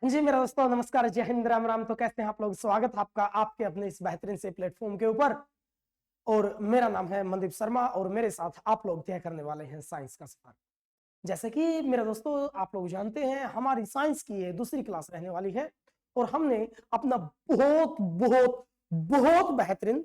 जी मेरा दोस्तों नमस्कार, जय हिंद, राम राम। तो कैसे हैं आप लोग? स्वागत है आपका आपके अपने इस बेहतरीन से प्लेटफॉर्म के ऊपर। और मेरा नाम है मनदीप शर्मा और मेरे साथ आप लोग तय करने वाले हैं साइंस का सफर। जैसे कि मेरे दोस्तों आप लोग जानते हैं हमारी साइंस की ये दूसरी क्लास रहने वाली है और हमने अपना बहुत बहुत बहुत बेहतरीन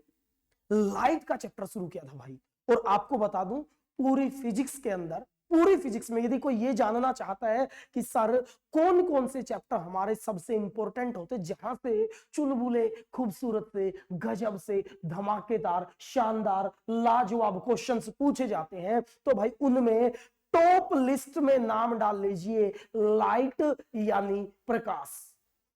लाइट का चैप्टर शुरू किया था भाई। और आपको बता दूं पूरी फिजिक्स के अंदर, पूरी फिजिक्स में यदि कोई ये जानना चाहता है कि सर कौन कौन से चैप्टर हमारे सबसे इंपॉर्टेंट होते जहां से चुलबुले खूबसूरत से गजब से धमाकेदार शानदार लाजवाब क्वेश्चंस पूछे जाते हैं, तो भाई उनमें टॉप लिस्ट में नाम डाल लीजिए लाइट यानी प्रकाश।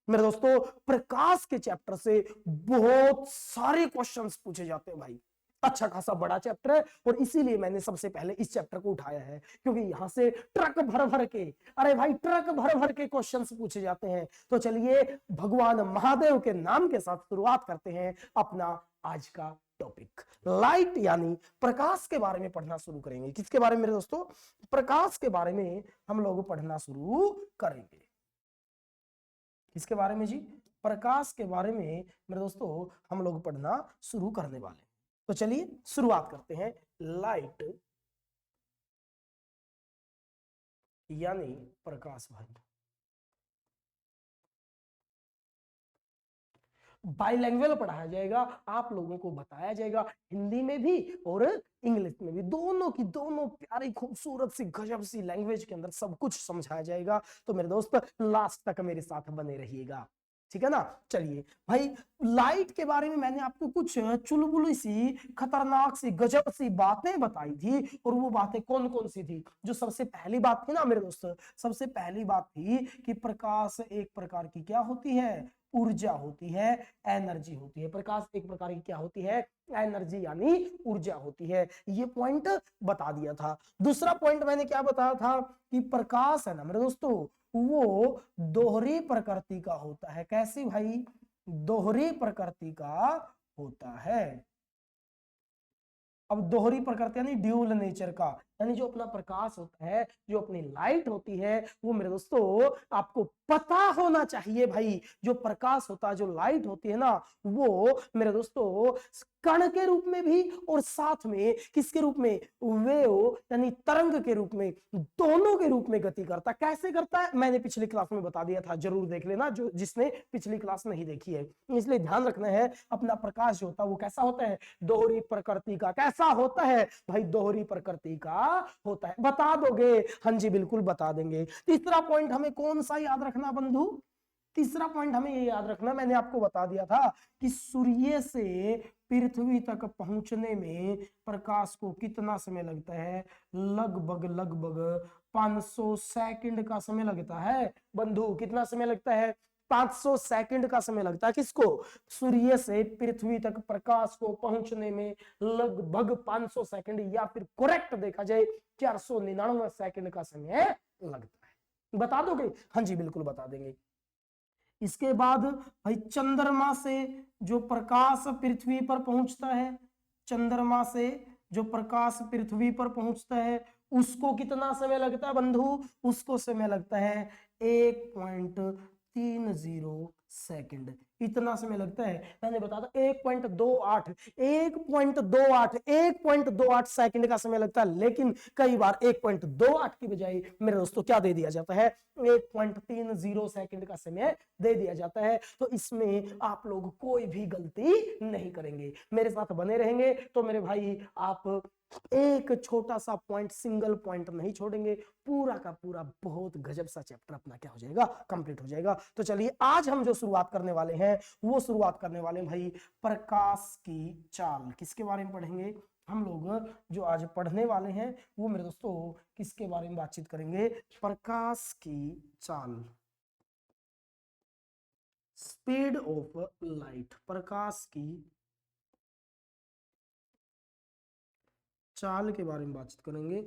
मेरे दोस्तों प्रकाश के चैप्टर से बहुत सारे क्वेश्चंस पूछे जाते हैं भाई। अच्छा खासा बड़ा चैप्टर है और इसीलिए मैंने सबसे पहले इस चैप्टर को उठाया है, क्योंकि यहां से ट्रक भर भर के, अरे भाई ट्रक भर भर के क्वेश्चंस पूछे जाते हैं। तो चलिए भगवान महादेव के नाम के साथ शुरुआत करते हैं अपना आज का टॉपिक। लाइट यानी प्रकाश के बारे में पढ़ना शुरू करेंगे। किसके बारे में मेरे दोस्तों? प्रकाश के बारे में हम लोग पढ़ना शुरू करेंगे। किसके बारे में जी? प्रकाश के बारे में मेरे दोस्तों हम लोग पढ़ना शुरू करने वाले हैं। तो चलिए शुरुआत करते हैं। लाइट यानी प्रकाश भाई बाइलैंग्वेज पढ़ाया जाएगा, आप लोगों को बताया जाएगा हिंदी में भी और इंग्लिश में भी, दोनों की दोनों प्यारी खूबसूरत सी गजब सी लैंग्वेज के अंदर सब कुछ समझाया जाएगा। तो मेरे दोस्त लास्ट तक मेरे साथ बने रहिएगा, ठीक है ना? चलिए भाई, लाइट के बारे में मैंने आपको कुछ चुलबुली सी खतरनाक सी गजब सी बातें बताई थी। और वो बातें कौन कौन सी थी? जो सबसे पहली बात थी ना मेरे दोस्त, सबसे पहली बात थी कि प्रकाश एक प्रकार की क्या होती है? ऊर्जा होती है, एनर्जी होती है। प्रकाश एक प्रकार की क्या होती है? एनर्जी यानी ऊर्जा होती है। ये पॉइंट बता दिया था। दूसरा पॉइंट मैंने क्या बताया था कि प्रकाश है ना मेरे दोस्तों, वो दोहरी प्रकृति का होता है। कैसी भाई? दोहरी प्रकृति का होता है। अब दोहरी प्रकृति यानी ड्यूल नेचर का, यानी जो अपना प्रकाश होता है, जो अपनी लाइट होती है, वो मेरे दोस्तों आपको पता होना चाहिए भाई। जो प्रकाश होता है, जो लाइट होती है ना, वो मेरे दोस्तों कण के रूप में भी और साथ में किसके रूप में? वेव यानी तरंग के रूप में, दोनों के रूप में गति करता है। कैसे करता है मैंने पिछली क्लास में बता दिया था, जरूर देख लेना जो जिसने पिछली क्लास नहीं देखी है। इसलिए ध्यान रखना है, अपना प्रकाश जो होता है वो कैसा होता है? दोहरी प्रकृति का। कैसा होता है भाई? दोहरी प्रकृति का होता है। बता दोगे? हाँ जी बिल्कुल बता देंगे। तीसरा पॉइंट हमें कौन सा याद रखना बंधु? तीसरा पॉइंट हमें ये याद रखना, मैंने आपको बता दिया था कि सूर्य से पृथ्वी तक पहुंचने में प्रकाश को कितना समय लगता है? लगभग लगभग 500 सेकंड का समय लगता है बंधु। कितना समय लगता है? 500 सेकंड का समय लगता है। किसको? सूर्य से पृथ्वी तक प्रकाश को पहुंचने में लगभग 500 सेकंड, या फिर करेक्ट देखा जाए 499 सेकंड का समय लगता है। बता दोगे? हाँ जी बिल्कुल बता देंगे। इसके बाद भाई चंद्रमा से जो प्रकाश पृथ्वी पर पहुंचता है, चंद्रमा से जो प्रकाश पृथ्वी पर पहुंचता है, उसको कितना समय लगता है बंधु? उसको समय लगता है 1.30 सेकंड। इतना समय लगता है। मैंने बताया था 1.28 1.28 सेकंड का समय लगता है, लेकिन कई बार 1.28 की बजाय मेरे दोस्तों क्या दे दिया जाता है? 1.30 सेकंड का समय दे दिया जाता है। तो इसमें आप लोग कोई भी गलती नहीं करेंगे, मेरे साथ बने रहेंगे तो मेरे भाई आप एक छोटा सा पॉइंट, सिंगल पॉइंट नहीं छोड़ेंगे। पूरा का पूरा बहुत गजब सा चैप्टर अपना क्या हो जाएगा? कंप्लीट हो जाएगा। तो चलिए आज हम जो शुरुआत करने वाले हैं वो शुरुआत करने वाले हैं भाई प्रकाश की चाल। किसके बारे में पढ़ेंगे हम लोग? जो आज पढ़ने वाले हैं वो मेरे दोस्तों किसके बारे में बातचीत करेंगे? प्रकाश की चाल, स्पीड ऑफ लाइट। प्रकाश की चाल के बारे में बातचीत करेंगे।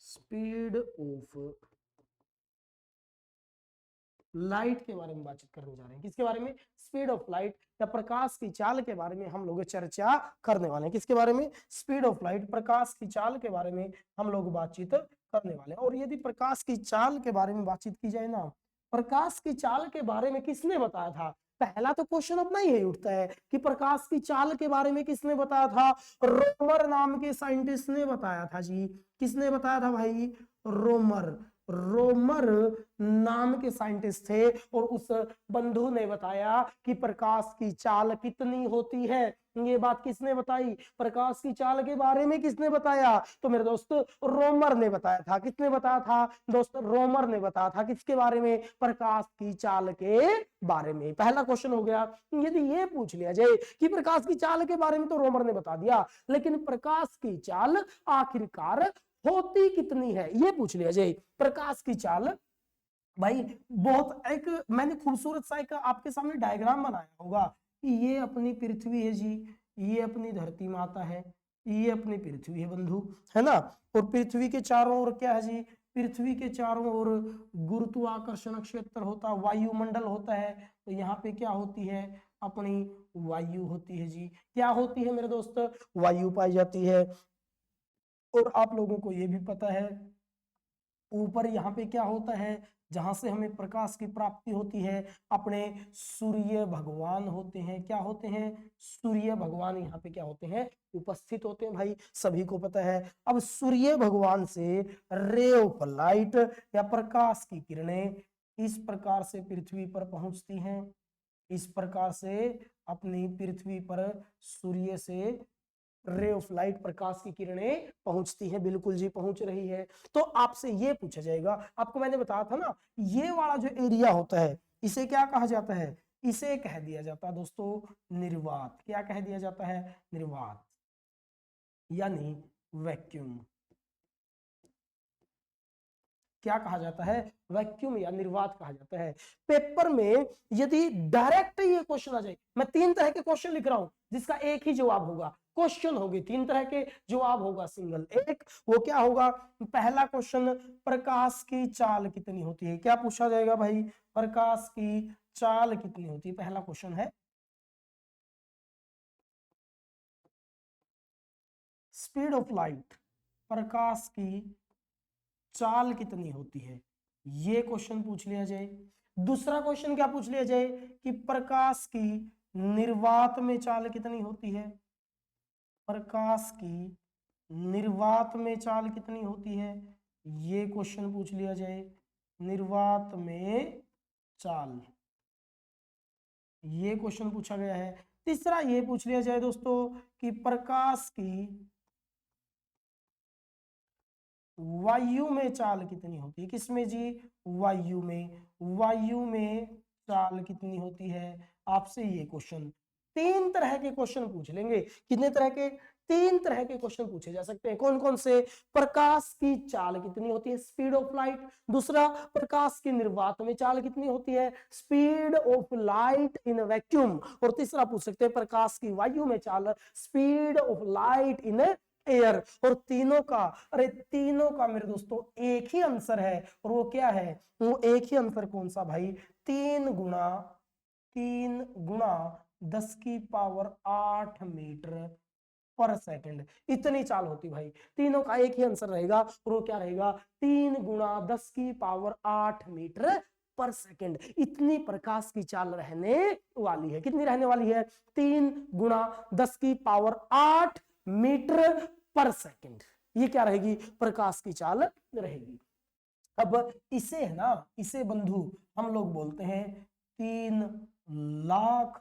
स्पीड ऑफ लाइट के बारे में बातचीत करने जा रहे हैं। किसके बारे में? स्पीड ऑफ लाइट या प्रकाश की चाल के बारे में हम लोग चर्चा करने वाले हैं। किसके बारे में? स्पीड ऑफ लाइट, प्रकाश की चाल के बारे में हम लोग बातचीत करने वाले हैं। और यदि प्रकाश की चाल के बारे में बातचीत की जाए ना, प्रकाश की चाल के बारे में किसने बताया था? पहला तो क्वेश्चन अपना ही यही उठता है कि प्रकाश की चाल के बारे में किसने बताया था? रोमर नाम के साइंटिस्ट ने बताया था जी। किसने बताया था भाई? रोमर नाम के साइंटिस्ट थे और उस बंधु ने बताया कि प्रकाश की चाल कितनी होती है। ये बात किसने बताई? प्रकाश की चाल के बारे में किसने बताया? तो मेरे दोस्त रोमर ने बताया था। किसने बताया था दोस्त? रोमर ने बताया था। किसके बारे में? प्रकाश की चाल के बारे में। पहला क्वेश्चन हो गया। यदि ये पूछ लिया जाए कि प्रकाश की चाल के बारे में तो रोमर ने बता दिया, लेकिन प्रकाश की चाल आखिरकार होती कितनी है, ये पूछ लिया जाए। प्रकाश की चाल भाई बहुत एक मैंने खूबसूरत सा एक आपके सामने डायग्राम बनाया होगा कि ये अपनी पृथ्वी है जी, ये अपनी धरती माता है, ये अपनी पृथ्वी है बंधु, है ना। और पृथ्वी के चारों ओर क्या है जी? पृथ्वी के चारों ओर गुरुत्वाकर्षण क्षेत्र होता है, वायुमंडल होता है। तो यहाँ पे क्या होती है? अपनी वायु होती है जी। क्या होती है मेरे दोस्त? वायु पाई जाती है। और आप लोगों को ये भी पता है ऊपर यहाँ पे क्या होता है जहां से हमें प्रकाश की प्राप्ति होती है? अपने सूर्य भगवान होते हैं। क्या होते हैं? सूर्य भगवान यहाँ पे क्या होते हैं? उपस्थित होते हैं भाई, सभी को पता है। अब सूर्य भगवान से रे ऑफ लाइट या प्रकाश की किरणें इस प्रकार से पृथ्वी पर पहुंचती हैं। इस प्रकार से अपनी पृथ्वी पर सूर्य से रे ऑफ लाइट, प्रकाश की किरणें पहुंचती हैं। बिल्कुल जी, पहुंच रही है। तो आपसे ये पूछा जाएगा, आपको मैंने बताया था ना, ये वाला जो एरिया होता है इसे क्या कहा जाता है? इसे कह दिया जाता है दोस्तों निर्वात। क्या कह दिया जाता है? निर्वात यानी वैक्यूम। क्या कहा जाता है? वैक्यूम या निर्वात कहा जाता है। पेपर में यदि डायरेक्ट ये क्वेश्चन आ जाए, मैं 3 तरह के क्वेश्चन लिख रहा हूं जिसका एक ही जवाब होगा। क्वेश्चन होंगे 3 तरह के, जवाब होगा सिंगल एक। वो क्या होगा? पहला क्वेश्चन, प्रकाश की चाल कितनी होती है? क्या पूछा जाएगा भाई? प्रकाश की चाल कितनी होती है, पहला क्वेश्चन है। स्पीड ऑफ लाइट, प्रकाश की चाल कितनी होती है, ये क्वेश्चन पूछ लिया जाए। दूसरा क्वेश्चन क्या पूछ लिया जाए कि प्रकाश की निर्वात में चाल कितनी होती है? प्रकाश की निर्वात में चाल कितनी होती है, ये क्वेश्चन पूछ लिया जाए। निर्वात में चाल, ये क्वेश्चन पूछा गया है। तीसरा ये पूछ लिया जाए दोस्तों कि प्रकाश की वायु में चाल कितनी होती है। किसमें जी? वायु में। वायु में चाल कितनी होती है, आपसे ये क्वेश्चन। 3 तरह के क्वेश्चन पूछ लेंगे। कितने तरह के? 3 तरह के क्वेश्चन पूछे जा सकते हैं। कौन कौन से? प्रकाश की चाल कितनी होती है, स्पीड ऑफ लाइट। दूसरा, प्रकाश की निर्वात में चाल कितनी होती है, speed of light in vacuum. और तीसरा पूछ सकते हैं प्रकाश की वायु में चाल, speed of light in air. और तीनों का, अरे तीनों का मेरे दोस्तों एक ही आंसर है। और वो क्या है? वो एक ही आंसर कौन सा भाई? 3 गुणा 10 की पावर 8 मीटर पर सेकंड, इतनी चाल होती भाई। तीनों का एक ही आंसर रहेगा और वो क्या रहेगा? 3 गुणा 10 की पावर 8 मीटर पर सेकंड, इतनी प्रकाश की चाल रहने वाली है। कितनी रहने वाली है? 3 गुणा 10 की पावर 8 मीटर पर सेकंड, ये क्या रहेगी? प्रकाश की चाल रहेगी। अब इसे है ना, इसे बंधु हम लोग बोलते हैं 3 लाख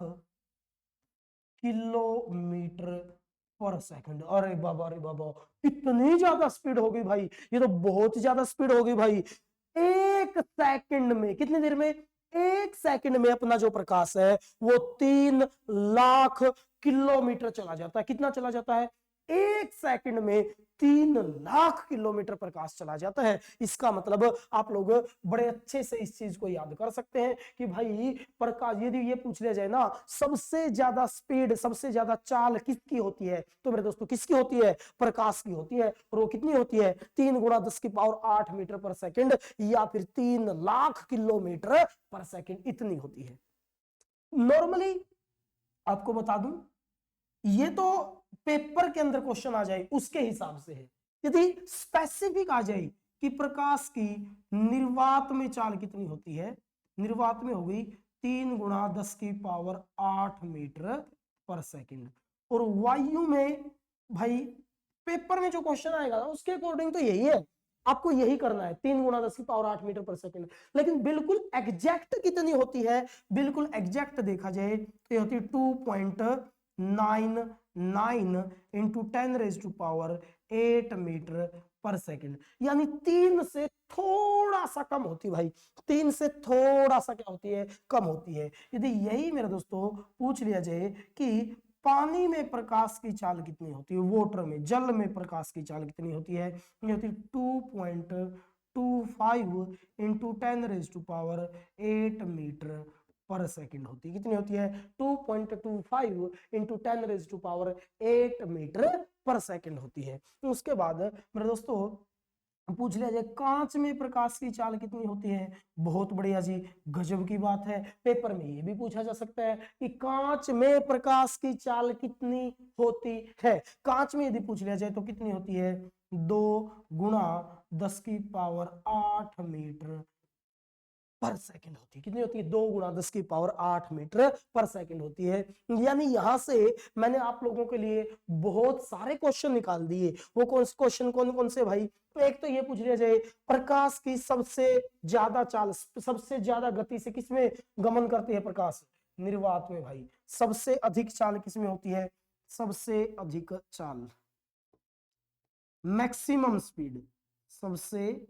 किलोमीटर पर सेकंड। अरे बाबा, अरे बाबा, इतनी ज्यादा स्पीड हो गई भाई, ये तो बहुत ज्यादा स्पीड हो गई भाई। 1 सेकंड में, कितनी देर में? 1 सेकंड में अपना जो प्रकाश है वो 3 लाख किलोमीटर चला जाता है। कितना चला जाता है? 1 सेकंड में 3 लाख किलोमीटर प्रकाश चला जाता है। इसका मतलब आप लोग बड़े अच्छे से इस चीज को याद कर सकते हैं कि भाई प्रकाश, यदि ये पूछ लिया जाए ना सबसे ज्यादा स्पीड, सबसे ज्यादा चाल किसकी होती है, तो मेरे दोस्तों किसकी होती है? प्रकाश की होती है। और वो कितनी होती है? 3 गुणा 10 की पावर 8 मीटर पर सेकंड, या फिर 3 लाख किलोमीटर पर सेकंड, इतनी होती है। नॉर्मली आपको बता दूं, ये तो पेपर के अंदर क्वेश्चन आ जाए उसके हिसाब से है। यदि स्पेसिफिक आ जाए कि प्रकाश की निर्वात में चाल कितनी होती है, निर्वात में हो गई 3 गुणा 10 की पावर 8 मीटर पर सेकंड, और वायु में भाई पेपर में जो क्वेश्चन आएगा ना उसके अकॉर्डिंग तो यही है, आपको यही करना है, 3 गुणा 10 की पावर 8 मीटर पर सेकंड। लेकिन बिल्कुल एग्जैक्ट कितनी होती है, बिल्कुल एग्जैक्ट देखा जाए तो ये होती है 2.99 इंटू 10⁻⁸ मीटर पर सेकंड, यानी 3 से थोड़ा सा कम होती है भाई, 3 से थोड़ा सा क्या होती है? कम होती है। यदि यही मेरे दोस्तों पूछ लिया जाए कि पानी में प्रकाश की चाल कितनी होती है, वाटर में, जल में प्रकाश की चाल कितनी होती है, ये होती है 2.25 इंटू 10⁸ मीटर पर सेकंड होती है। कितनी होती है? 2.25 इंटू 10⁸ मीटर पर सेकंड होती है। उसके बाद मेरे दोस्तों पूछ लिया जाए कांच में प्रकाश की चाल कितनी होती है, बहुत बढ़िया जी, गजब की बात है। पेपर में ये भी पूछा जा सकता है कि कांच में प्रकाश की चाल कितनी होती है। कांच में यदि पूछ लिया जाए तो कितनी होती है? 2 गुणा 10 की पावर 8 मीटर पर सेकंड होती है। कितनी होती है? 2 गुणा 10 की पावर 8 मीटर पर सेकंड होती है। यानी यहां से मैंने आप लोगों के लिए बहुत सारे क्वेश्चन निकाल दिए। वो कौन से क्वेश्चन, कौन कौन से भाई? तो एक तो ये पूछ लिया जाए प्रकाश की सबसे ज्यादा चाल, सबसे ज्यादा गति से किसमें गमन करती है प्रकाश? निर्वात में भाई। सबसे अधिक चाल किसमें होती है? सबसे अधिक चाल, मैक्सिमम स्पीड, सबसे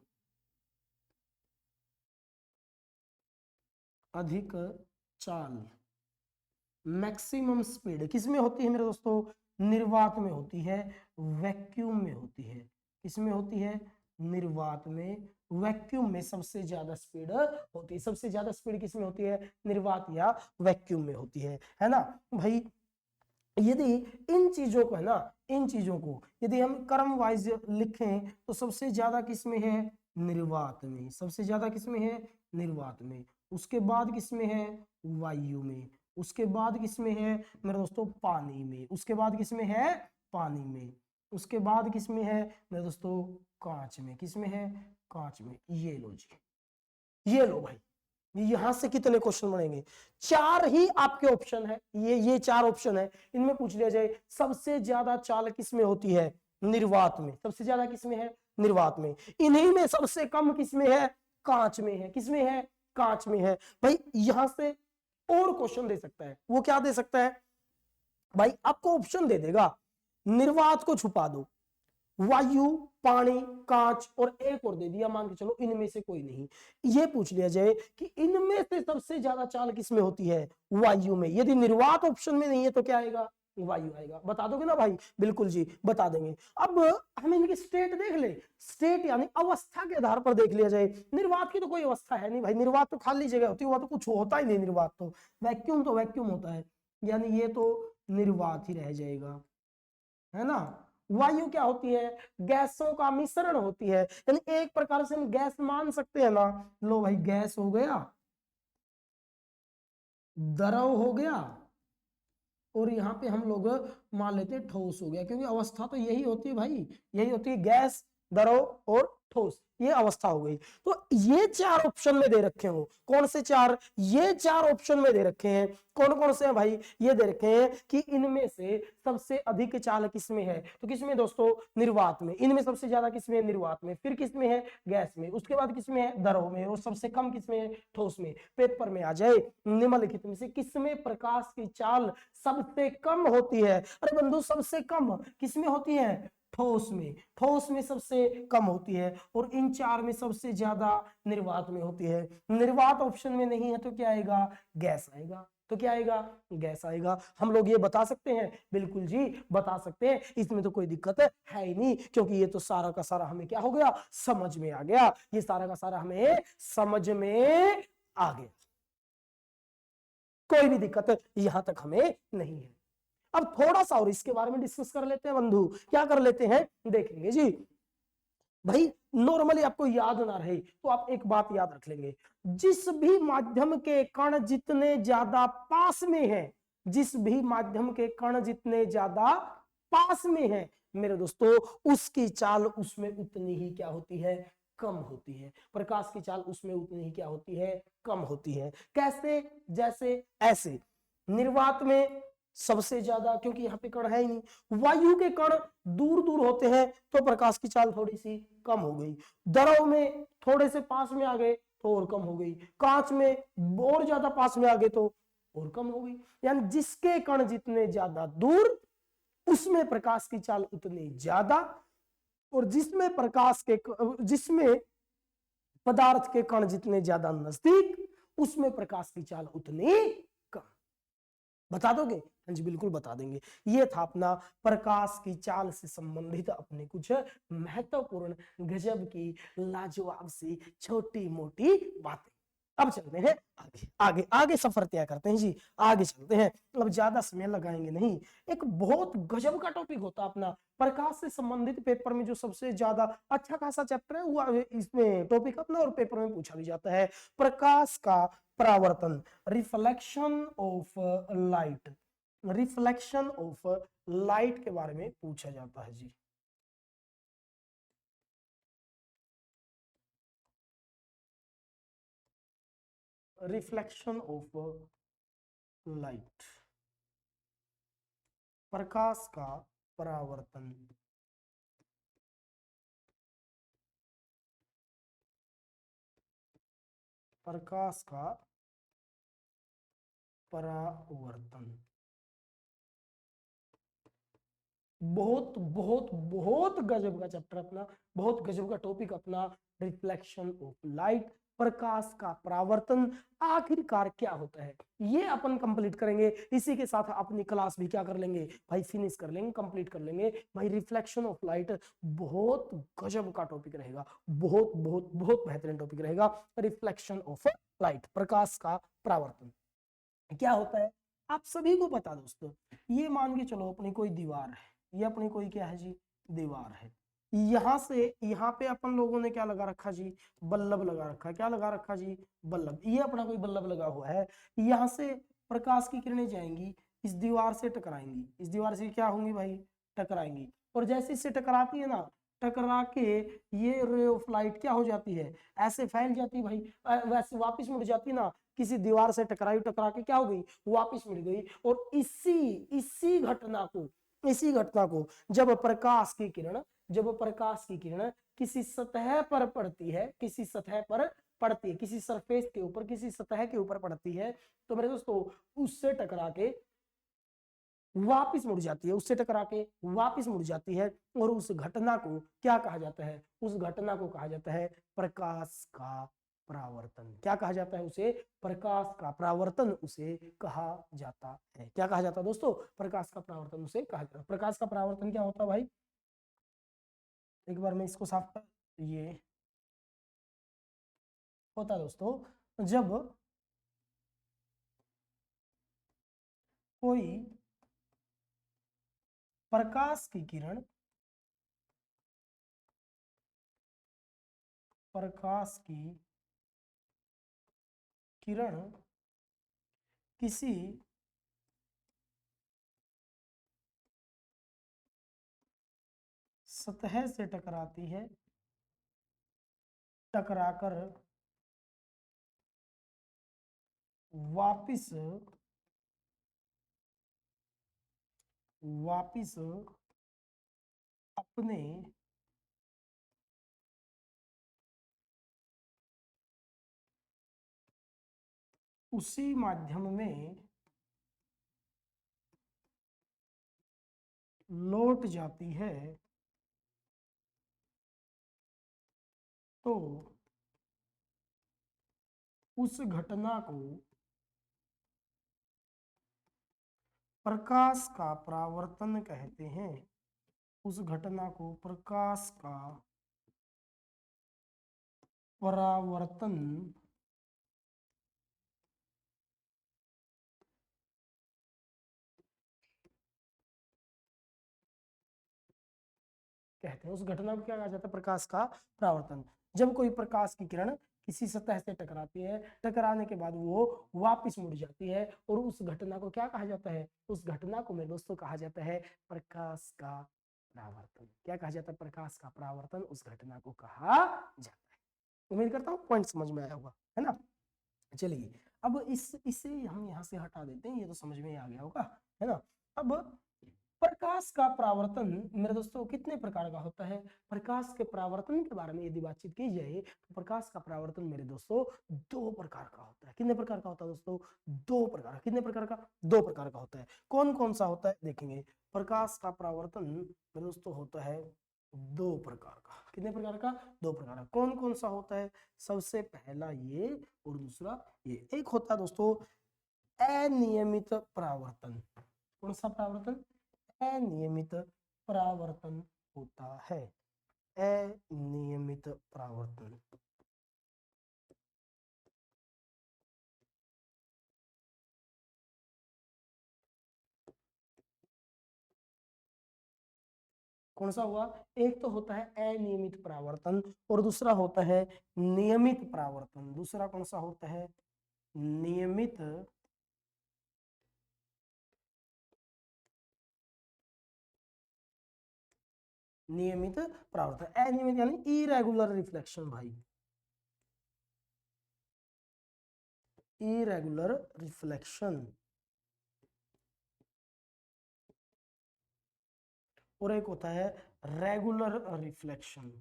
अधिक चाल, मैक्सिमम स्पीड किसमें होती है मेरे दोस्तों? निर्वात में होती है, वैक्यूम में होती है। किसमें होती है? निर्वात में, वैक्यूम में सबसे ज्यादा स्पीड होती है। सबसे ज्यादा स्पीड किसमें होती है? निर्वात या वैक्यूम में होती है ना भाई। यदि इन चीजों को है ना, इन चीजों को यदि हम क्रम वाइज लिखें तो सबसे ज्यादा किसमें है? निर्वात में। सबसे ज्यादा किसमें है? निर्वात में। उसके बाद किसमें है? वायु में। उसके बाद किसमें है मेरे दोस्तों? पानी में। उसके बाद किसमें है? पानी में। उसके बाद किसमें है मेरे दोस्तों? कांच में। किसमें है? कांच में। ये लो जी, ये लो भाई, यहां से कितने क्वेश्चन बनेंगे? 4 ही आपके ऑप्शन है, ये 4 ऑप्शन है। इनमें पूछ लिया जाए सबसे ज्यादा चाल किसमें होती है? निर्वात में। सबसे ज्यादा किसमें है? निर्वात में। इन्हीं में सबसे कम किसमें है? कांच में है। किसमें है? कांच में है भाई। यहां से और क्वेश्चन दे सकता है। वो क्या दे सकता है भाई? आपको ऑप्शन दे देगा, निर्वात को छुपा दो, वायु, पानी, कांच, और एक और दे दिया, मान के चलो इनमें से कोई नहीं। ये पूछ लिया जाए कि इनमें से सबसे ज्यादा चाल किसमें होती है? वायु में। यदि निर्वात ऑप्शन में नहीं है तो क्या आएगा? वायु आएगा। बता दोगे ना भाई? बिल्कुल जी, बता देंगे। अब हम इनकी स्टेट देख ले, स्टेट यानी अवस्था के आधार पर देख लिया जाए। निर्वात की तो कोई अवस्था है नहीं भाई, निर्वात तो खाली जगह होती है, वह तो कुछ होता ही नहीं। निर्वात तो वैक्यूम होता है, यानी ये तो निर्वात ही रह जाएगा, है ना। वायु क्या होती है? गैसों का मिश्रण होती है, यानी एक प्रकार से हम गैस मान सकते हैं ना। लो भाई, गैस हो गया, द्रव हो गया, और यहाँ पे हम लोग मान लेते हैं ठोस हो गया, क्योंकि अवस्था तो यही होती है भाई, यही होती है, गैस, द्रव और ठोस, ये अवस्था हो गई। तो ये 4 ऑप्शन में दे रखे हो। कौन से 4? ये 4 ऑप्शन में दे रखे हैं। कौन कौन से हैं भाई? ये दे रखे हैं कि इनमें से सबसे अधिक चाल किसमें है, तो किसमें दोस्तों? निर्वात में। इनमें सबसे ज्यादा किसमें? निर्वात में। फिर किसमें है? गैस में। उसके बाद किसमें है? द्रव में। और सबसे कम किसमें है? ठोस में। पेपर में आ जाए निम्नलिखित में से किसमें प्रकाश की चाल सबसे कम होती है? अरे बंधु, सबसे कम किसमें होती है? ठोस में। ठोस में सबसे कम होती है, और इन 4 में सबसे ज्यादा निर्वात में होती है। निर्वात ऑप्शन में नहीं है तो क्या आएगा? गैस आएगा। तो क्या आएगा, गैस आएगा। हम लोग ये बता सकते हैं, बिल्कुल जी बता सकते हैं, इसमें तो कोई दिक्कत है ही नहीं, क्योंकि ये तो सारा का सारा हमें क्या हो गया, समझ में आ गया, ये सारा का सारा हमें समझ में आ गया, कोई भी दिक्कत यहां तक हमें नहीं है। अब थोड़ा सा और इसके बारे में डिस्कस कर लेते हैं बंधु, क्या कर लेते हैं, देखेंगे जी। भाई नॉर्मली आपको याद ना रहे तो आप एक बात याद रख लेंगे, जिस भी माध्यम के कण जितने ज्यादा पास में है, जिस भी माध्यम के कण जितने ज्यादा पास में है मेरे दोस्तों, उसकी चाल उसमें उतनी ही क्या होती है, कम होती है। प्रकाश की चाल उसमें उतनी ही क्या होती है, कम होती है। कैसे, जैसे ऐसे निर्वात में सबसे ज्यादा, क्योंकि यहाँ पे कण है ही नहीं, वायु के कण दूर दूर होते हैं तो प्रकाश की चाल थोड़ी सी कम हो गई, द्रव में थोड़े से पास में आ गए तो और कम हो गई, कांच में और ज्यादा पास में आ गए तो और कम हो गई। यानी जिसके कण जितने ज्यादा दूर उसमें प्रकाश की चाल उतनी ज्यादा, और जिसमें पदार्थ के कण जितने ज्यादा नजदीक उसमें प्रकाश की चाल उतनी कम। बता दोगे, हाँ जी बिल्कुल बता देंगे। ये था अपना प्रकाश की चाल से संबंधित अपने कुछ महत्वपूर्ण गजब की लाजवाब सी छोटी मोटी बातें। अब चलते हैं आगे आगे आगे, सफर तय करते हैं जी, आगे चलते हैं, अब ज्यादा समय लगाएंगे नहीं। एक बहुत गजब का टॉपिक होता है अपना प्रकाश से संबंधित, पेपर में जो सबसे ज्यादा अच्छा खासा चैप्टर है वो इसमें टॉपिक अपना और पेपर में पूछा भी जाता है, प्रकाश का परावर्तन, reflection of light, reflection of light के बारे में पूछा जाता है जी। रिफ्लेक्शन ऑफ लाइट, प्रकाश का परावर्तन, प्रकाश का परावर्तन, बहुत बहुत बहुत गजब का चैप्टर अपना, बहुत गजब का टॉपिक अपना, रिफ्लेक्शन ऑफ लाइट, प्रकाश का परावर्तन आखिरकार क्या होता है, ये अपन कंप्लीट करेंगे। इसी के साथ अपनी क्लास भी क्या कर लेंगे भाई, फिनिश कर लेंगे, कंप्लीट कर लेंगे भाई। रिफ्लेक्शन ऑफ लाइट बहुत गजब का टॉपिक रहेगा, बहुत बहुत बहुत बेहतरीन टॉपिक रहेगा। रिफ्लेक्शन ऑफ लाइट, प्रकाश का परावर्तन क्या होता है आप सभी को पता दोस्तों। ये मान के चलो अपनी कोई दीवार है, ये अपनी कोई क्या है जी, दीवार है, यहां से यहाँ पे अपन लोगों ने क्या लगा रखा जी, बल्ब लगा रखा, क्या लगा रखा जी, बल्ब, ये अपना कोई बल्ब लगा हुआ है, यहाँ से प्रकाश की किरणें जाएंगी, इस दीवार से टकराएंगी, इस दीवार से क्या होंगी भाई, टकराएंगी, और जैसे इससे टकराती है ना, टकरा के ये रे ऑफ लाइट क्या हो जाती है, ऐसे फैल जाती है भाई, वैसे वापस मुड़ जाती है ना, किसी दीवार से टकराई, टकरा के क्या हो गई, वापस मुड़ गई। और इसी घटना को, इसी घटना को जब प्रकाश की किरण, जब प्रकाश की किरण किसी सतह पर पड़ती है, किसी सतह पर पड़ती है, किसी सरफेस के ऊपर, किसी सतह के ऊपर पड़ती है, तो मेरे दोस्तों उससे टकरा के वापिस मुड़ जाती है, उससे टकरा के वापिस मुड़ जाती है, और उस घटना को क्या कहा जाता है, उस घटना को कहा जाता है प्रकाश का परावर्तन। क्या कहा जाता है उसे, प्रकाश का परावर्तन उसे कहा जाता है। क्या कहा जाता है दोस्तों, प्रकाश का परावर्तन उसे कहा जाता है। प्रकाश का परावर्तन क्या होता है भाई, एक बार मैं इसको साफ कर, ये होता है दोस्तों जब कोई प्रकाश की किरण, प्रकाश की किरण किसी सतह से टकराती है, टकराकर वापिस वापिस अपने उसी माध्यम में लौट जाती है, तो उस घटना को प्रकाश का परावर्तन कहते हैं, उस घटना को प्रकाश का परावर्तन कहते हैं। उस घटना को क्या कहा जाता है? प्रकाश का परावर्तन। जब कोई प्रकाश की किरण किसी सतह से टकराती है, टकराने के बाद वो वापस मुड़ जाती है, और उस घटना को क्या कहा जाता है? उस घटना को मेरे दोस्तों कहा जाता है प्रकाश का परावर्तन। क्या कहा जाता है? प्रकाश का परावर्तन उस घटना को कहा जाता है। उम्मीद करता हूँ पॉइंट समझ में आया होगा, है ना। चलिए, अब इसे हम यहाँ से हटा देते हैं, ये तो समझ में आ गया होगा, है ना। अब प्रकाश का परावर्तन मेरे दोस्तों कितने प्रकार का होता है? प्रकाश के परावर्तन के बारे में यदि बातचीत की जाए तो प्रकाश का परावर्तन मेरे दोस्तों दो प्रकार का होता है। कितने प्रकार का होता है दोस्तों? दो प्रकार। कितने प्रकार का? दो प्रकार का होता है। कौन कौन सा होता है देखेंगे। प्रकाश का परावर्तन मेरे दोस्तों होता है दो प्रकार का। कितने प्रकार का? दो प्रकार का। कौन कौन सा होता है? सबसे पहला ये और दूसरा ये। एक होता है दोस्तों अनियमित परावर्तन। कौन सा परावर्तन? अनियमित परावर्तन होता है। अनियमित परावर्तन। कौन सा हुआ? एक तो होता है अनियमित परावर्तन और दूसरा होता है नियमित परावर्तन। दूसरा कौन सा होता है? नियमित नियमित परावर्तन। अनियमित यानी इरेगुलर रिफ्लेक्शन भाई, इरेगुलर रिफ्लेक्शन। और एक होता है रेगुलर रिफ्लेक्शन।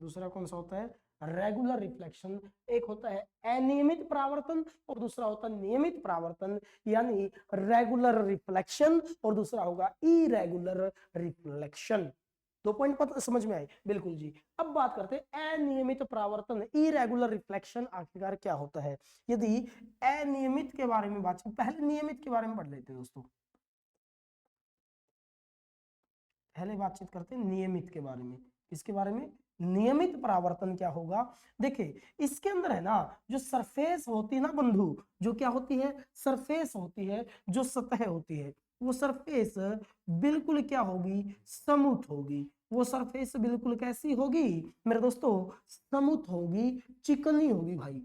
दूसरा कौन सा होता है? Regular reflection. एक होता है अनियमित परावर्तन और दूसरा होता है नियमित परावर्तन, यानी रेगुलर रिफ्लेक्शन और दूसरा होगा इरेगुलर रिफ्लेक्शन। दो पॉइंट पता समझ में आए? बिल्कुल जी। अब बात करते हैं अनियमित परावर्तन, इरेगुलर रिफ्लेक्शन आखिरकार क्या होता है। यदि अनियमित के बारे में बात, पहले नियमित के बारे में पढ़ लेते हैं दोस्तों। पहले बातचीत करते हैं नियमित के बारे में। इसके बारे में नियमित परावर्तन क्या होगा? देखिए, इसके अंदर है ना जो सरफेस होती है ना बंधु, जो क्या होती है? सरफेस होती है, जो सतह होती है, वो सरफेस बिल्कुल क्या होगी? समूथ होगी। वो सरफेस बिल्कुल कैसी होगी मेरे दोस्तों? समूथ होगी, चिकनी होगी भाई।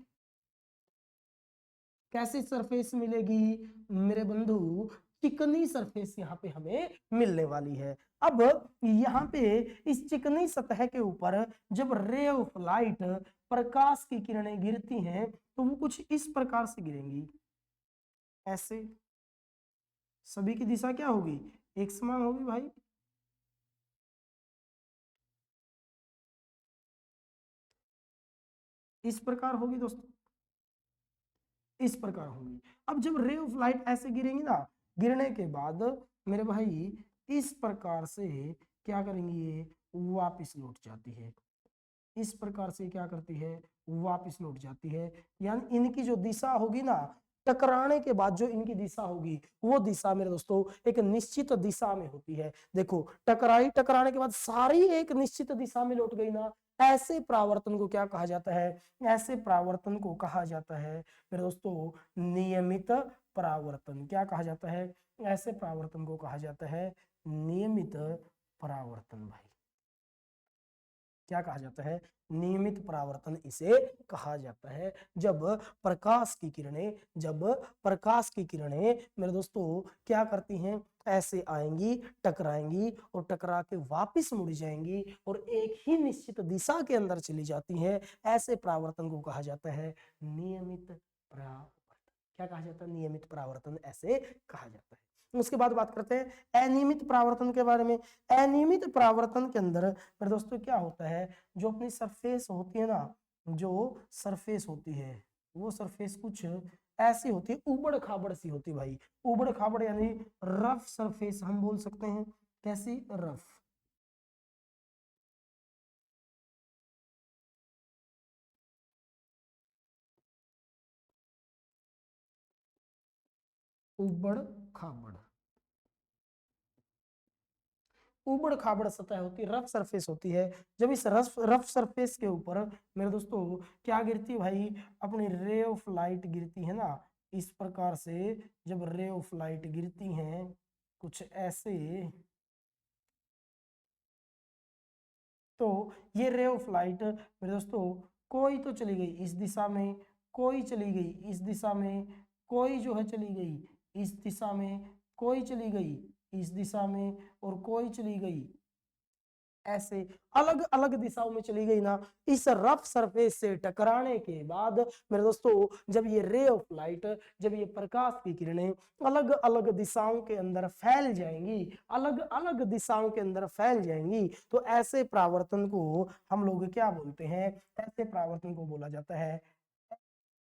कैसी सरफेस मिलेगी मेरे बंधु? चिकनी सरफेस यहाँ पे हमें मिलने वाली है। अब यहाँ पे इस चिकनी सतह के ऊपर जब रे ऑफ लाइट, प्रकाश की किरणें गिरती हैं तो वो कुछ इस प्रकार से गिरेंगी, ऐसे। सभी की दिशा क्या होगी? एक समान होगी भाई। इस प्रकार होगी दोस्तों, इस प्रकार होगी। अब जब रे ऑफ लाइट ऐसे गिरेंगी ना, गिरने के बाद मेरे भाई इस प्रकार से क्या करेंगी? ये वापिस लौट जाती है। इस प्रकार से क्या करती है? वापिस लौट जाती है। यानी इनकी जो दिशा होगी ना, टकराने के बाद जो इनकी दिशा होगी वो दिशा मेरे दोस्तों एक निश्चित दिशा में होती है। देखो, टकराई, टकराने के बाद सारी एक निश्चित दिशा में लौट गई ना, ऐसे परावर्तन को क्या कहा जाता है? ऐसे परावर्तन को कहा जाता है मेरे दोस्तों नियमित परावर्तन। क्या कहा जाता है? ऐसे परावर्तन को कहा जाता है नियमित परावर्तन भाई। क्या कहा जाता है? नियमित परावर्तन इसे कहा जाता है। जब प्रकाश की किरणें, जब प्रकाश की किरणें मेरे दोस्तों क्या करती हैं? ऐसे आएंगी, टकराएंगी और टकरा के वापिस मुड़ जाएंगी और एक ही निश्चित दिशा के अंदर चली जाती हैं, ऐसे परावर्तन को कहा जाता है नियमित परावर्तन। क्या कहा जाता है? नियमित परावर्तन ऐसे कहा जाता है। उसके बाद बात करते हैं अनियमित परावर्तन के बारे में। अनियमित परावर्तन के अंदर मेरे दोस्तों क्या होता है? जो अपनी सरफेस होती है ना, जो सरफेस होती है वो सरफेस कुछ ऐसी होती है, उबड़ खाबड़ सी होती है भाई। उबड़ खाबड़ यानी रफ सरफेस हम बोल सकते हैं। कैसी? रफ। उबड़ खाबड़, उबड़ खाबड़ सतह होती है, रफ सरफेस होती है। जब इस रफ सरफेस के ऊपर मेरे दोस्तों क्या गिरती है भाई, अपनी रे ऑफ लाइट गिरती है ना, इस प्रकार से जब रे ऑफ लाइट गिरती हैं कुछ ऐसे, तो ये रे ऑफ लाइट मेरे दोस्तों कोई तो चली गई इस दिशा में, कोई चली गई इस दिशा में, कोई जो है चली गई इस दिशा में, कोई चली गई इस दिशा में, और कोई चली गई ऐसे अलग अलग दिशाओं में चली गई ना। इस रफ सरफेस से टकराने के बाद मेरे दोस्तों जब ये रे ऑफ लाइट, जब ये प्रकाश की किरणें अलग अलग दिशाओं के अंदर फैल जाएंगी, अलग अलग दिशाओं के अंदर फैल जाएंगी, तो ऐसे परावर्तन को हम लोग क्या बोलते हैं, ऐसे परावर्तन को बोला जाता है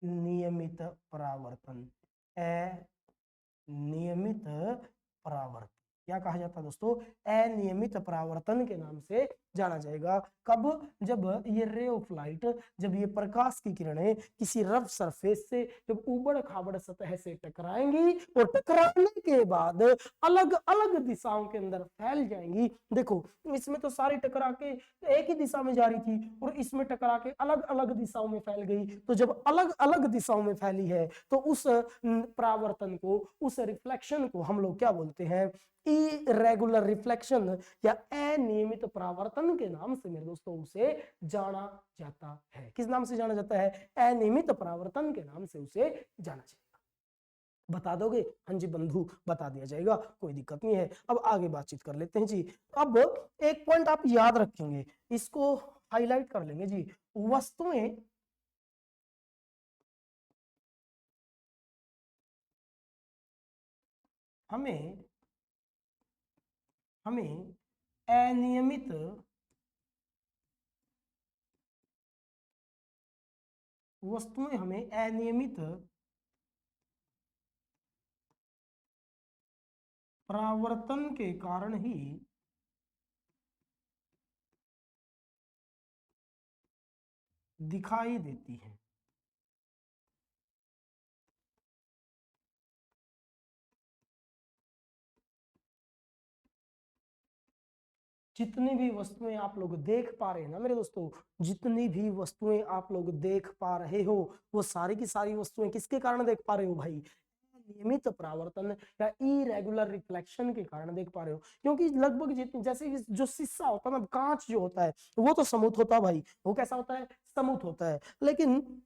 नियमित परावर्तन। अनियमित परावर्तन क्या कहा जाता है दोस्तों, अनियमित परावर्तन के नाम से जाना जाएगा। कब, जब ये रे ऑफ लाइट, जब ये प्रकाश की किरणें किसी रफ सरफेस से जब उबड़ खाबड़ सतह से टकराएंगी और टकराने के बाद अलग अलग दिशाओं के अंदर फैल जाएंगी। देखो इसमें तो सारी टकरा के एक ही दिशा में जा रही थी और इसमें टकरा के अलग अलग दिशाओं में फैल गई, तो जब अलग अलग दिशाओं में फैली है तो उस परावर्तन को, उस रिफ्लेक्शन को हम लोग क्या बोलते हैं, इरेगुलर रिफ्लेक्शन या अनियमित परावर्तन के नाम से मेरे दोस्तों उसे जाना जाता है। किस नाम से जाना जाता है, अनियमित परावर्तन के नाम से उसे जाना जाएगा। बता दोगे, हाँ जी बंधु बता दिया जाएगा, कोई दिक्कत नहीं है। अब आगे बातचीत कर लेते हैं जी। अब एक पॉइंट आप याद रखेंगे, इसको हाईलाइट कर लेंगे जी, वस्तुएं हमें हमें अनियमित वस्तुएं हमें अनियमित परावर्तन के कारण ही दिखाई देती है। जितनी भी वस्तुएं आप लोग देख पा रहे हैं ना मेरे दोस्तों, जितनी भी वस्तुएं आप लोग देख पा रहे हो, वो सारी की सारी वस्तुएं किसके कारण देख पा रहे हो भाई, नियमित परावर्तन या इरेगुलर रिफ्लेक्शन के कारण देख पा रहे हो। क्योंकि लगभग जितनी, जैसे जो शीशा होता है ना, कांच जो होता है वो तो समूथ होता है भाई, वो कैसा होता है, समूथ होता है। लेकिन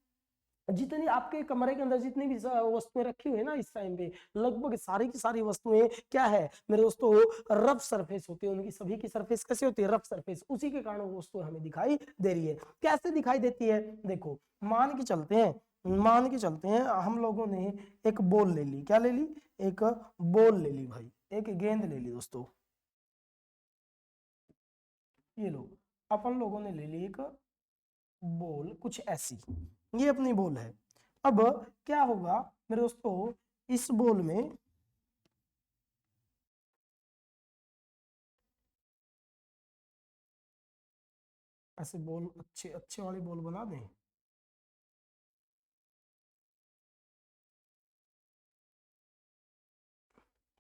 जितनी आपके कमरे के अंदर जितनी भी वस्तुएं रखी हुई है ना इस टाइम पे, लगभग सारी की सारी वस्तुएं क्या है मेरे दोस्तों, रफ सरफेस होती है, उनकी सभी की सरफेस कैसी होती है, रफ सरफेस। उसी के कारण वो वस्तुएं हमें दिखाई दे रही है। कैसे दिखाई देती है, देखो मान के चलते हैं, मान के चलते हैं हम लोगों ने एक बॉल ले ली, क्या ले ली, एक बॉल ले ली भाई, एक गेंद ले ली दोस्तों, ये लो अपन लोगों ने ले ली एक बॉल कुछ ऐसी, ये अपनी बॉल है। अब क्या होगा मेरे दोस्तों, इस बॉल में ऐसे बॉल अच्छे अच्छे वाली बॉल बना दें,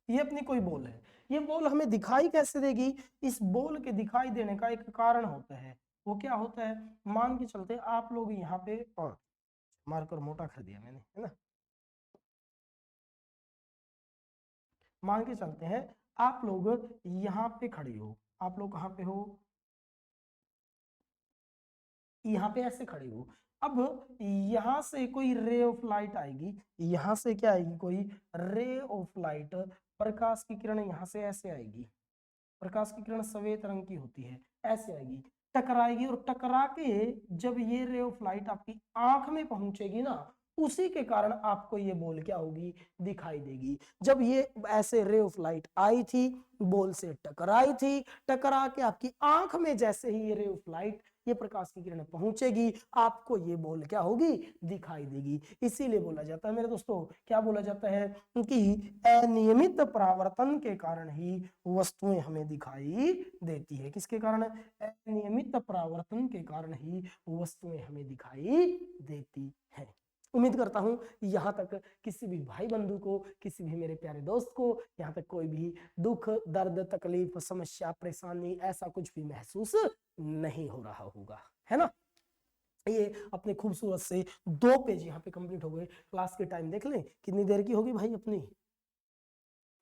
ये अपनी कोई बॉल है। ये बॉल हमें दिखाई कैसे देगी, इस बॉल के दिखाई देने का एक कारण होता है, वो क्या होता है, मान के चलते आप लोग यहाँ पे, और मार्कर मोटा कर दिया मैंने, है ना, मान के चलते हैं आप लोग यहाँ पे खड़े हो, आप लोग कहाँ पे हो, यहाँ पे ऐसे खड़े हो। अब यहां से कोई रे ऑफ लाइट आएगी, यहां से क्या आएगी, कोई रे ऑफ लाइट, प्रकाश की किरण यहां से ऐसे आएगी, प्रकाश की किरण सफेद रंग की होती है, ऐसे आएगी, टकराएगी, और टकरा के जब ये रे ऑफ लाइट आपकी आंख में पहुंचेगी ना, उसी के कारण आपको ये बॉल क्या होगी, दिखाई देगी। जब ये ऐसे रे ऑफ लाइट आई थी, बॉल से टकराई थी, टकरा के आपकी आंख में जैसे ही ये रे ऑफ लाइट, ये प्रकाश की किरण पहुंचेगी, आपको ये बॉल क्या होगी, दिखाई देगी। इसीलिए बोला जाता है मेरे दोस्तों, क्या बोला जाता है कि अनियमित परावर्तन के कारण ही वस्तुएं हमें दिखाई देती है। किसके कारण, अनियमित परावर्तन के कारण ही वस्तुएं हमें दिखाई देती है। उम्मीद करता हूं यहां तक किसी भी भाई बंधु को, किसी भी मेरे प्यारे दोस्त को यहां तक कोई भी दुख, दर्द, तकलीफ, समस्या, परेशानी ऐसा कुछ भी महसूस नहीं हो रहा होगा, है ना। ये अपने खूबसूरत से 2 पेज यहाँ पे कंप्लीट हो गए। क्लास के टाइम देख लें कितनी देर की होगी भाई अपनी,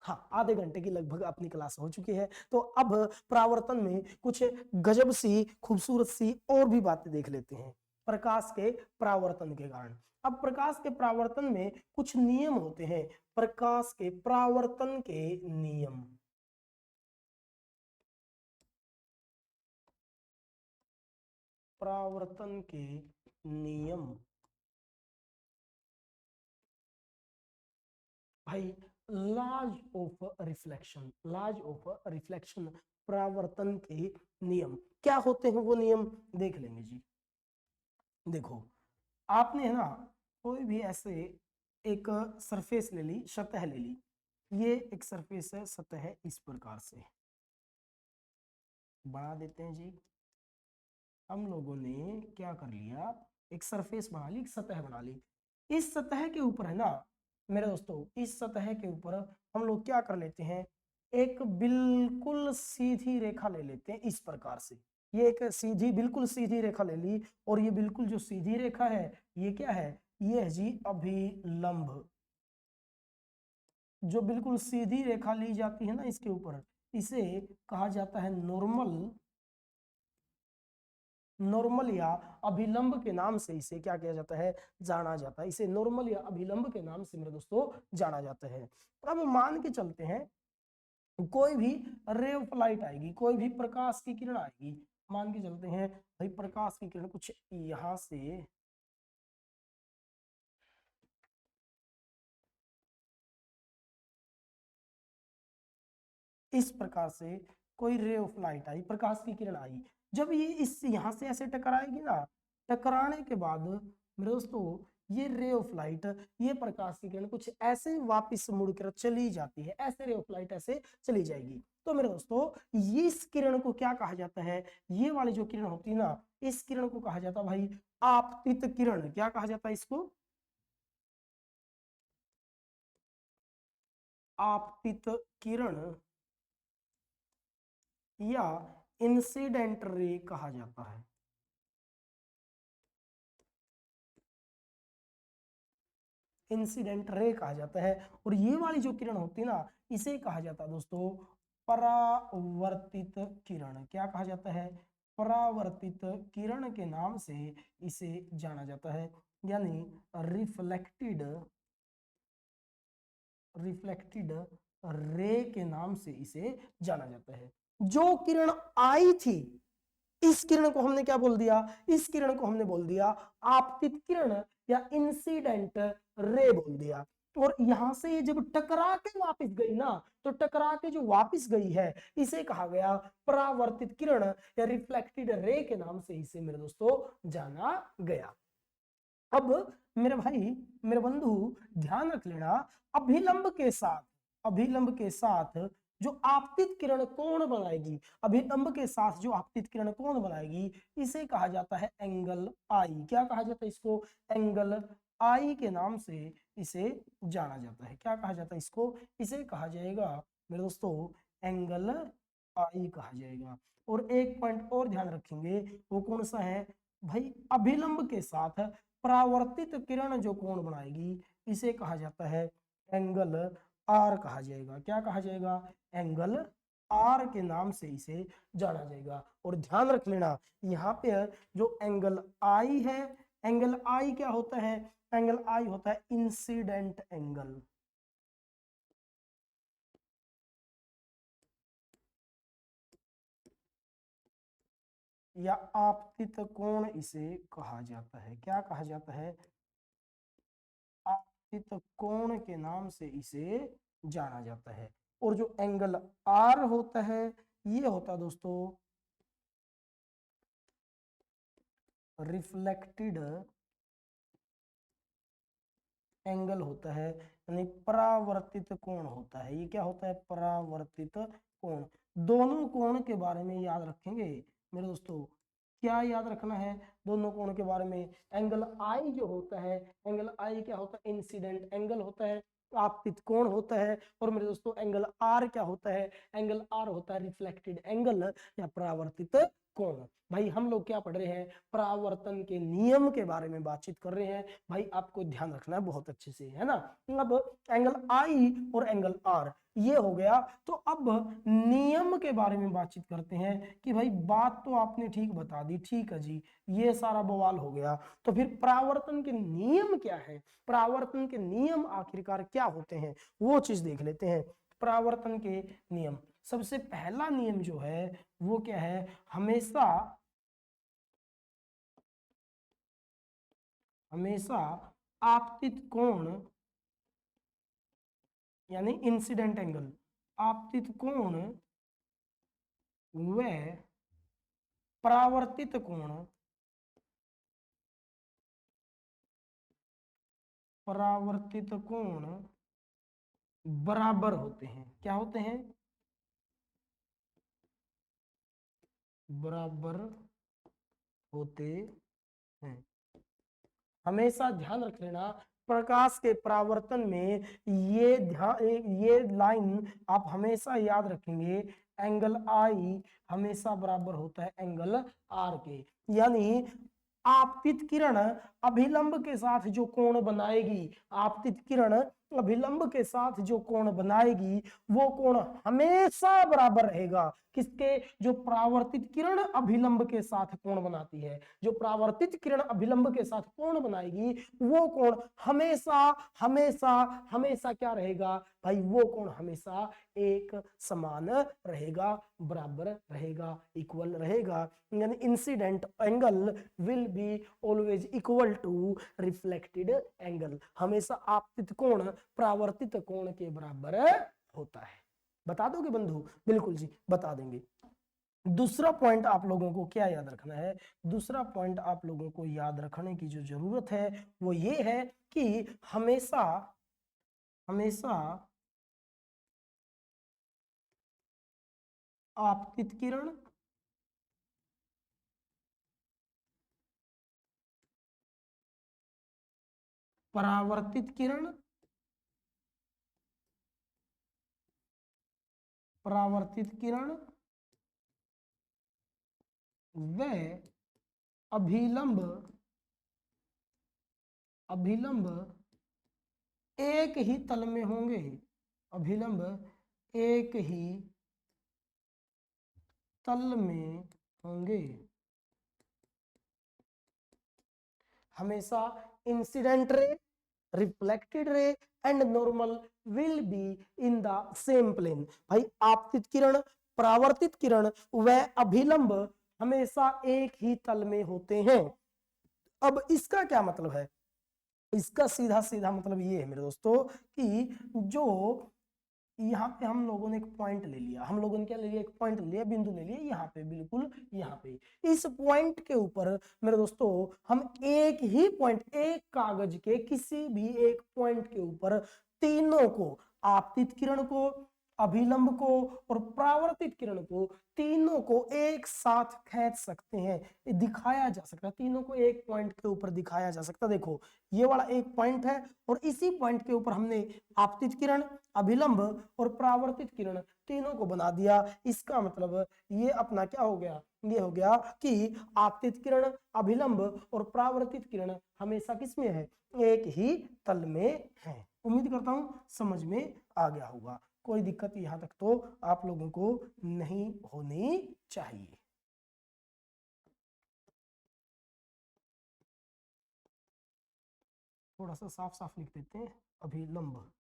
हाँ आधे घंटे की लगभग अपनी क्लास हो चुकी है। तो अब परावर्तन में कुछ गजब सी, खूबसूरत सी और भी बातें देख लेते हैं प्रकाश के परावर्तन के कारण। अब प्रकाश के परावर्तन में कुछ नियम होते हैं, प्रकाश के परावर्तन के नियम। परावर्तन के नियम भाई, laws of reflection, laws of reflection, परावर्तन के नियम क्या होते हैं वो नियम देख लेंगे जी। देखो आपने है ना कोई भी ऐसे एक सरफेस ले ली, सतह ले ली, ये एक सरफेस है, सतह है, इस प्रकार से बना देते हैं जी। हम लोगों ने क्या कर लिया, एक सरफेस बना ली, एक सतह बना ली। इस सतह के ऊपर है ना मेरे दोस्तों, इस सतह के ऊपर हम लोग क्या कर लेते हैं, एक बिल्कुल सीधी रेखा ले लेते हैं इस प्रकार से। ये एक सीधी, बिल्कुल सीधी रेखा ले ली, और ये बिल्कुल जो सीधी रेखा है ये क्या है, ये है जी अभिलंब। जो बिल्कुल सीधी रेखा ली जाती है ना इसके ऊपर, इसे कहा जाता है नॉर्मल, नॉर्मल या अभिलंब के नाम से इसे क्या किया जाता है, जाना जाता है। इसे नॉर्मल या अभिलंब के नाम से मेरे दोस्तों जाना जाता है। अब मान के चलते हैं कोई भी रे ऑफ लाइट आएगी, कोई भी प्रकाश की किरण आएगी, मान के चलते हैं भाई प्रकाश की किरण कुछ यहां से इस प्रकार से कोई रे ऑफ लाइट आई, प्रकाश की किरण आई, जब ये इस यहां से ऐसे टकराएगी ना, टकराने के बाद मेरे दोस्तों ये रे ऑफ लाइट, ये प्रकाश की किरण कुछ ऐसे वापस मुड़कर चली जाती है, ऐसे रे ऑफ लाइट ऐसे चली जाएगी। तो मेरे दोस्तों इस किरण को क्या कहा जाता है, ये वाली जो किरण होती है ना, इस किरण को कहा जाता है भाई आपतित किरण। क्या कहा जाता है इसको, आपतित किरण या इंसिडेंट रे कहा जाता है। इंसिडेंट रे कहा जाता है। और ये वाली जो किरण होती है ना, इसे कहा जाता है दोस्तों परावर्तित किरण। क्या कहा जाता है, परावर्तित किरण के नाम से इसे जाना जाता है, यानी रिफ्लेक्टेड, रिफ्लेक्टेड रे के नाम से इसे जाना जाता है। जो किरण आई थी, इस किरण को हमने क्या बोल दिया, इस किरण को हमने बोल दिया आपतित किरण या इंसिडेंट रे बोल दिया। और यहां से ये जब टकरा के वापस गई ना, तो टकरा के जो वापस गई है इसे कहा गया परावर्तित किरण या रिफ्लेक्टेड रे के नाम से इसे मेरे दोस्तों जाना गया। अब मेरे भाई, मेरे बंधु ध्यान रख लेना, अभिलंब के साथ, अभिलंब के साथ जो आपतित किरण कोण बनाएगी, अभिलंब के साथ जो आपतित किरण कोण बनाएगी, इसे कहा जाता है एंगल आई। क्या कहा जाता है इसको, एंगल आई के नाम से इसे जाना जाता है। क्या कहा जाता है इसको, इसे कहा जाएगा मेरे दोस्तों एंगल आई कहा जाएगा। और एक पॉइंट और ध्यान रखेंगे, वो कौन सा है भाई, अभिलंब के साथ परावर्तित किरण जो कोण बनाएगी इसे कहा जाता है एंगल आर कहा जाएगा। क्या कहा जाएगा, एंगल आर के नाम से इसे जाना जाएगा। और ध्यान रख लेना यहाँ पे जो एंगल आई है, एंगल आई क्या होता है, एंगल आई होता है इंसिडेंट एंगल। या आपतित कोण इसे कहा जाता है। क्या कहा जाता है, आपतित कोण के नाम से इसे जाना जाता है। और जो एंगल आर होता है ये होता है दोस्तों रिफ्लेक्टेड एंगल होता है, यानी परावर्तित कोण होता है। ये क्या होता है, परावर्तित कोण। दोनों कोण के बारे में याद रखेंगे मेरे दोस्तों, क्या याद रखना है दोनों कोण के बारे में? एंगल आई जो होता है, एंगल आई क्या होता है? इंसिडेंट एंगल होता है, आपतित कोण होता है। और मेरे दोस्तों एंगल आर क्या होता है? एंगल आर होता है रिफ्लेक्टेड एंगल या परावर्तित कोण। भाई हम लोग क्या पढ़ रहे हैं? परावर्तन के नियम के बारे में बातचीत कर रहे हैं। भाई आपको ध्यान रखना है बहुत अच्छे से, है ना। अब एंगल आई और एंगल आर ये हो गया। तो अब नियम के बारे में बातचीत करते हैं कि भाई बात तो आपने ठीक बता दी, ठीक है जी, ये सारा बवाल हो गया। तो फिर परावर्तन के नियम क्या है? परावर्तन के नियम आखिरकार क्या होते हैं वो चीज देख लेते हैं। परावर्तन के नियम, सबसे पहला नियम जो है वो क्या है? हमेशा हमेशा आपतित कोण यानी इंसिडेंट एंगल, आपतित कोण व परावर्तित कोण, परावर्तित कोण बराबर होते हैं। क्या होते हैं? बराबर होते हैं। हमेशा ध्यान रख लेना, प्रकाश के परावर्तन में ये ध्यान, ये लाइन आप हमेशा याद रखेंगे, एंगल आई हमेशा बराबर होता है एंगल आर के। यानी आपतित किरण अभिलंब के साथ जो कोण बनाएगी, आपतित किरण अभिलंब के साथ जो कोण बनाएगी वो कोण हमेशा बराबर रहेगा। किसके? जो परावर्तित किरण अभिलंब के साथ कोण बनाती है, जो परावर्तित किरण अभिलंब के साथ कोण बनाएगी वो कोण हमेशा हमेशा हमेशा क्या रहेगा भाई? वो कोण हमेशा एक समान रहेगा, बराबर रहेगा, इक्वल रहेगा। यानी incident angle will be always equal to reflected angle. हमेशा आपतित कोण परावर्तित कोण के बराबर होता है। बता दोगे बंधु? बिल्कुल जी बता देंगे। दूसरा पॉइंट आप लोगों को क्या याद रखना है? दूसरा पॉइंट आप लोगों को याद रखने की जो जरूरत है वो ये है कि हमेशा हमेशा आपतित किरण परावर्तित किरण परावर्तित किरण व अभिलंब अभिलंब एक ही तल में होंगे। अभिलंब एक ही तल में होंगे। हमेशा incident ray, reflected ray and normal will be in the same plane. भाई आपतित किरण, परावर्तित किरण व अभिलंब हमेशा एक ही तल में होते हैं। अब इसका क्या मतलब है? इसका सीधा सीधा मतलब ये है मेरे दोस्तों कि जो यहाँ पे हम लोगों ने एक पॉइंट ले लिया, हम लोगों ने क्या ले लिया? एक पॉइंट ले लिया, बिंदु ले लिया यहाँ पे, बिल्कुल यहाँ पे। इस पॉइंट के ऊपर मेरे दोस्तों हम एक ही पॉइंट, एक कागज के किसी भी एक पॉइंट के ऊपर तीनों को, आपतित किरण को, अभिलंब को और परावर्तित किरण को, तीनों को एक साथ खींच सकते हैं। ये दिखाया जा सकता है, तीनों को एक पॉइंट के ऊपर दिखाया जा सकता है। देखो ये वाला एक पॉइंट है और इसी पॉइंट के ऊपर हमने आपतित किरण, अभिलंब और परावर्तित किरण तीनों को बना दिया। इसका मतलब ये अपना क्या हो गया? ये हो गया कि आपतित किरण, अभिलंब और परावर्तित किरण हमेशा किसमें है? एक ही तल में है। उम्मीद करता हूं समझ में आ गया होगा। कोई दिक्कत यहां तक तो आप लोगों को नहीं होनी चाहिए। थोड़ा सा साफ साफ लिख देते हैं, अभिलंब।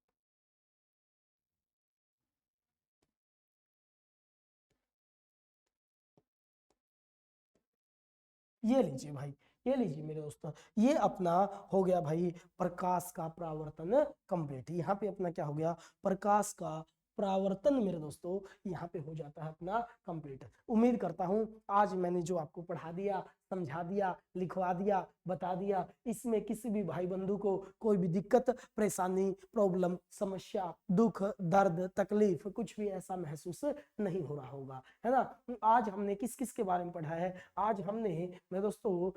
ये लीजिए भाई, ये लीजिए मेरे दोस्तों, ये अपना हो गया भाई प्रकाश का परावर्तन कंप्लीट। यहाँ पे अपना क्या हो गया? प्रकाश का परावर्तन मेरे दोस्तों यहाँ पे हो जाता है अपना कंप्लीट। उम्मीद करता हूं आज मैंने जो आपको पढ़ा दिया, समझा दिया, लिखवा दिया, बता दिया, इसमें किसी भी भाई बंधु को कोई भी दिक्कत, परेशानी, प्रॉब्लम, समस्या, दुख, दर्द, तकलीफ कुछ भी ऐसा महसूस नहीं हो रहा होगा, है ना। आज हमने किस किस के बारे में पढ़ा है? आज हमने मेरे दोस्तों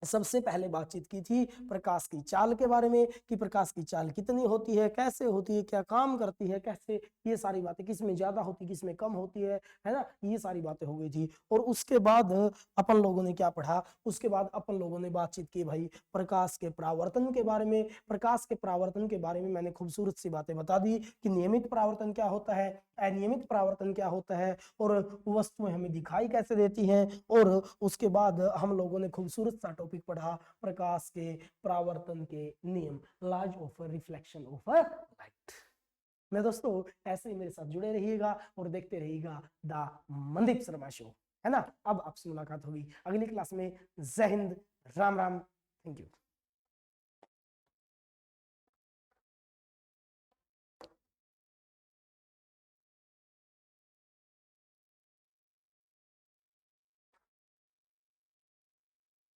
सबसे पहले बातचीत की थी प्रकाश की चाल के बारे में, कि प्रकाश की चाल कितनी होती है, कैसे होती है, क्या काम करती है, कैसे, ये सारी बातें, किसमें ज्यादा होती है, किसमें कम होती है ना, ये सारी बातें हो गई थी। और उसके बाद अपन लोगों ने क्या पढ़ा? उसके बाद अपन लोगों ने बातचीत की भाई प्रकाश के परावर्तन के बारे में। प्रकाश के परावर्तन के बारे में मैंने खूबसूरत सी बातें बता दी कि नियमित परावर्तन क्या होता है, अनियमित परावर्तन क्या होता है, और वस्तुएं हमें दिखाई कैसे देती हैं। और उसके बाद हम लोगों ने खूबसूरत सा टॉपिक पढ़ा प्रकाश के परावर्तन के नियम, laws of reflection of light. मैं दोस्तों ऐसे ही मेरे साथ जुड़े रहिएगा और देखते रहिएगा द मनदीप शर्मा शो, है ना। अब आपसे मुलाकात होगी अगली क्लास में। जय हिंद, राम राम, थैंक यू।